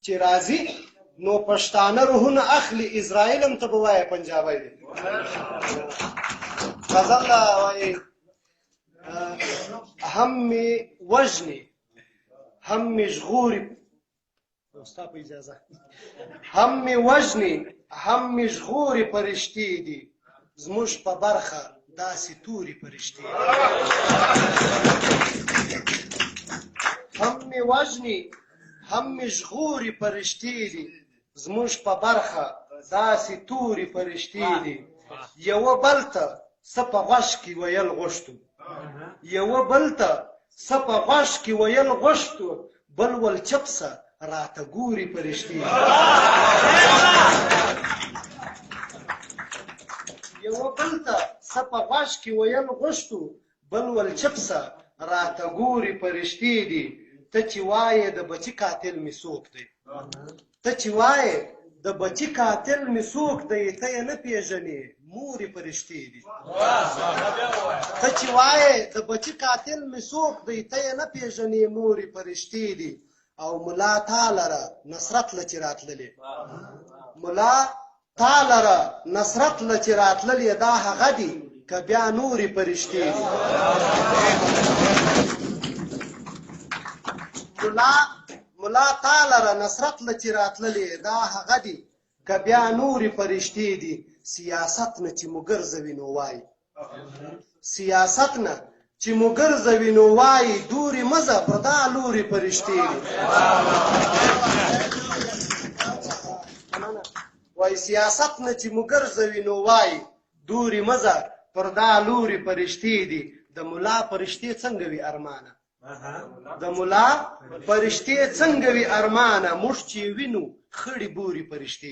چې راځي نو پښتانه روحونه اخلي اسرائیل هم ته به وایې پنجابی دی غزل وایي هم می وژني هم می ژغوري ستا په اجازه هم می وژني هم می ژغوري فرشتې دي زموږ په برخه داسې تورې فرشتې هم می وژني هم می ژغوري فرشتې دي زموږ په برخه داسې تورې فرشتې دي یوه بل ته څه په غوږ کې ویل غوښتو یوه بل ته څه په غوږ کې ویل غوښتو بل ول چپ سه راته ګوري فرشتې یوه بل ته څه په غوږ کې ویل غوښتو بل ول چپ سه راته ګوري فرشتې دي ته چې وایې د بچي قاتل مې څوک دی ته چې وایې د بچي قاتل مې څوک دی ته یې نه پېژنې مورې فرشتې دي ته چې وایې د بچي قاتل مې څوک دی ته یې نه پېژنې مورې فرشتې دي او ملا تا لره نصرت له چې راتللې ملا تا لره نصرت له چې راتللې دا هغه دي که بیا نورې فرشتې دي ملا تا لره نصرت له چې راتللې دا هغه دي که بیا نورې فرشتې دي سیاست نه چې مو ګرځوي نو وایي سیاست نه چې مو ګرځوي نو وایي دورې مزه پر دا لورې فرشتې دي وایي سیاست نه چې مو ګرځوي نو وایي دورې مزه پر دا لورې فرشتې دي د ملا فرشتې څنګه وي ارمانه د ملا فرشتې څنګه وي ارمانه موږ چې وینو خړې بورې فرشتې